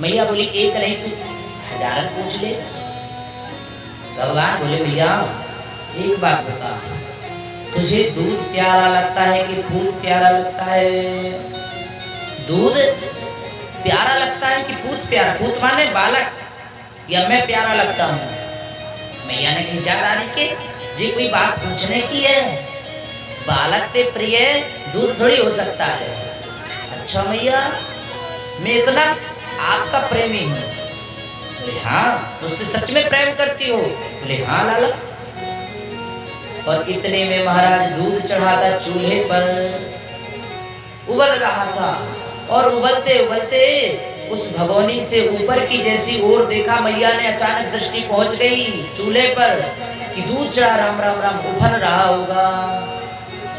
मैया बोली एक नहीं तू हजारन पूछ ले। भगवान बोले भैया एक बात बता, तुझे दूध प्यारा लगता है कि पूत प्यारा लगता है? दूध प्यारा लगता है कि पूत प्यारा? पूत माने बालक, या मैं प्यारा लगता हूँ? मैया ने कही जा दादी के जी कोई बात पूछने की है, बालक ते प्रिय दूध थोड़ी हो सकता है। अच्छा मैया मैं इतना आपका प्रेमी हूँ। बोले हाँ मुझसे सच में प्रेम करती हो? बोले हाँ लाला। और इतने में महाराज दूध चढ़ा था चूल्हे पर, उबल रहा था और उबलते उबलते उस भगोनी से ऊपर की जैसी ओर देखा मैया ने, अचानक दृष्टि पहुंच गई चूल्हे पर कि दूध चढ़ा राम राम राम उफन रहा होगा।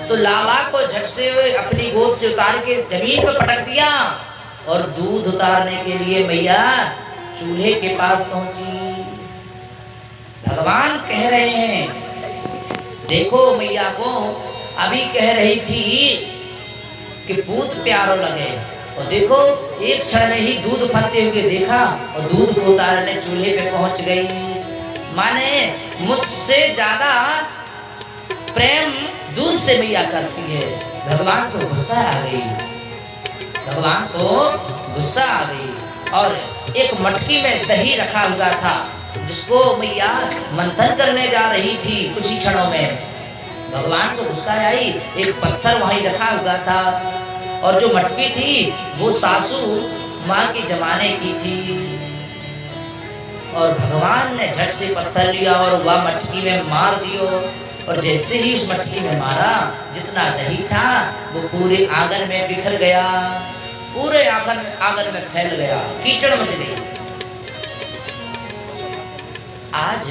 तो लाला को झट से अपनी गोद से उतार के जमीन पर पटक दिया और दूध उतारने के लिए मैया चूल्हे के पास पहुंची। भगवान कह रहे हैं देखो मैया को अभी कह रही थी कि पूत प्यारो लगे, और देखो एक क्षण में ही दूध उफनते हुए देखा और दूध को उतारने चूल्हे पे पहुंच गई। माने मुझसे ज्यादा प्रेम दूध से मैया करती है। भगवान को गुस्सा आ गई, भगवान को गुस्सा आ गई और एक मटकी में दही रखा हुआ था जिसको मैया मंथन करने जा रही थी। कुछ ही क्षणों में भगवान को गुस्सा आई, एक पत्थर वहीं रखा हुआ था और जो मटकी थी वो सासू माँ के जमाने की थी। और भगवान ने झट से पत्थर लिया और वह मटकी में मार दियो, और जैसे ही उस मटकी में मारा जितना दही था वो पूरे आंगन में बिखर गया, पूरे आंगन में फैल गया, कीचड़ मच गई। आज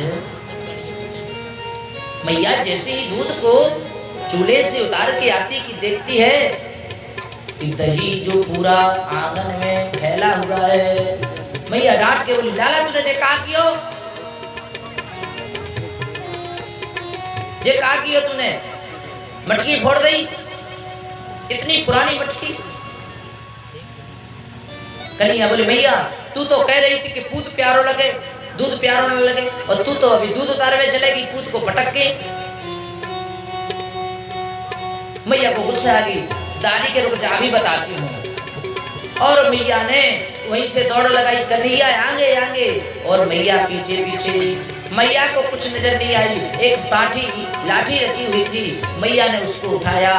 मैया जैसे ही दूध को चूल्हे से उतार के आती कि देखती है कि दही जो पूरा आंगन में फैला हुआ है। मैया डांट के बोली लाला तूने जे कहा कियो, जे कहा कियो तूने, मटकी फोड़ दी, इतनी पुरानी मटकी। कन्हैया बोले मैया तू तो कह रही थी कि पूत प्यारो लगे, दूध प्यारो न लगे, और तू तो अभी दूध उतारवे चलेगी पूत को पटक के। मैया को गुस्सा आ गई, दादी के रुक जा अभी बताती हूँ। और मैया ने वहीं से दौड़ लगाई, कन्हैया आगे आगे और मैया पीछे पीछे। मैया को कुछ नजर नहीं आई, एक साठी लाठी रखी हुई थी, मैया ने उसको उठाया,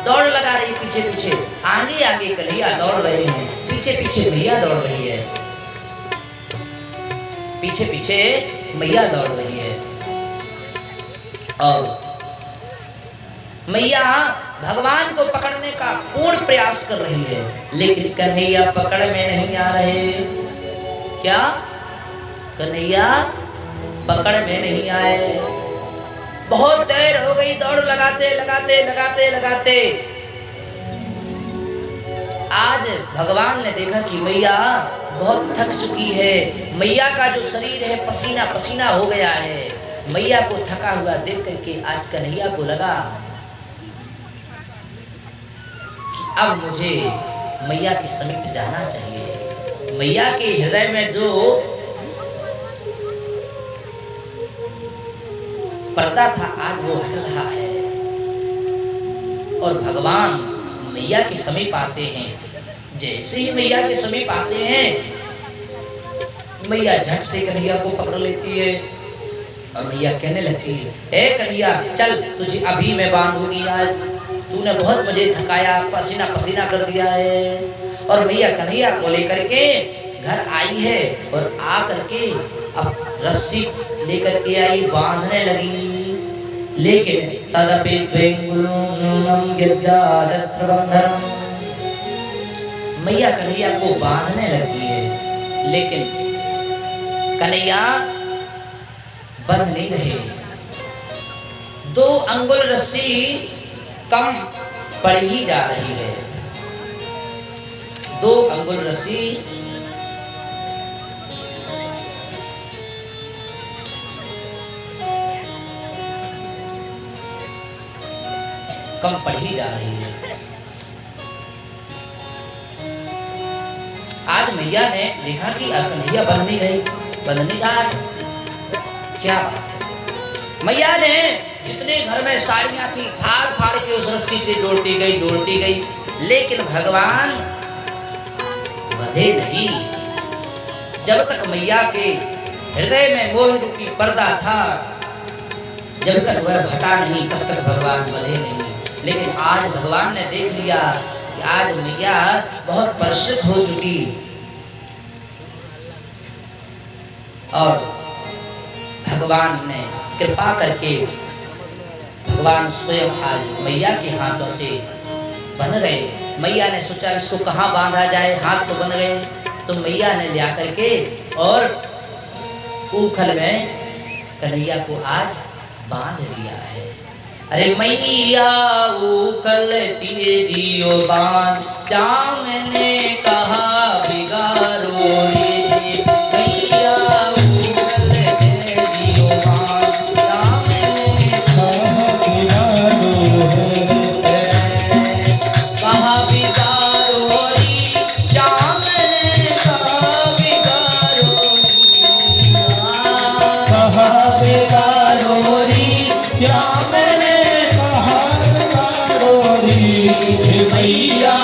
दौड़ लगा रही पीछे पीछे। आगे आगे कन्हैया दौड़ रहे हैं, पीछे पीछे मैया दौड़ रही है, पीछे पीछे मैया दौड़ रही है। और मैया भगवान को पकड़ने का पूर्ण प्रयास कर रही है, लेकिन कन्हैया पकड़ में नहीं आ रहे। क्या कन्हैया पकड़ में नहीं आए? बहुत देर हो गई दौड़ लगाते लगाते लगाते लगाते। आज भगवान ने देखा कि मैया बहुत थक चुकी है, मैया का जो शरीर है पसीना पसीना हो गया है। मैया को थका हुआ देख करके आज कन्हैया को लगा कि अब मुझे मैया के समीप जाना चाहिए। मैया के हृदय में जो पर्दा था आज वो हट रहा है, और भगवान मैया के समीप आते हैं। जैसे ही मैया के समीप आते हैं मैया झट से कन्हैया को पकड़ लेती है और मैया कहने लगती है ए कन्हैया चल तुझे अभी मैं बांधूंगी, आज तूने बहुत मुझे थकाया, पसीना पसीना कर दिया है। और मैया कन्हैया को लेकर के घर आई है और आ करके अब रस्सी लेकर के आई, बांधने लगी। लेकिन तदपि मैया कन्हैया को बांधने लगी है, लेकिन कन्हैया बंध नहीं रहे। 2 अंगुल रस्सी कम पड़ ही जा रही है, 2 अंगुल रस्सी कम पड़ ही जा रही है। आज मैया ने देखा कि अब कन्हैया बन नहीं रही, बन नहीं रहा है, क्या बात है। मैया ने जितने घर में साड़ियां थी फाड़ फाड़ के उस रस्सी से जोड़ती गई, लेकिन भगवान बंधे नहीं। जब तक मैया के हृदय में मोह रूपी पर्दा था, जब तक वह हटा नहीं तब तक भगवान बंधे नहीं। लेकिन आज भगवान ने देख लिया कि आज मैया बहुत परिष्कृत हो चुकी और भगवान ने कृपा करके भगवान स्वयं आज मैया के हाथों से बंध गए। मैया ने सोचा इसको कहाँ बांधा जाए, हाथ तो बन गए, तो मैया ने लिया करके और उखल में कन्हैया को आज बांध लिया है। अरे मैया उखल दियो बांध, श्याम ने कहा बिगाड़ो रे। मैया उखल दियो बांध, श्याम ने कहा बिगाड़ो रे। कहा बिगाड़ो रे, श्याम ने कहा बिगाड़ो रे। कहा बिगाड़ो रे, श्याम ने मैया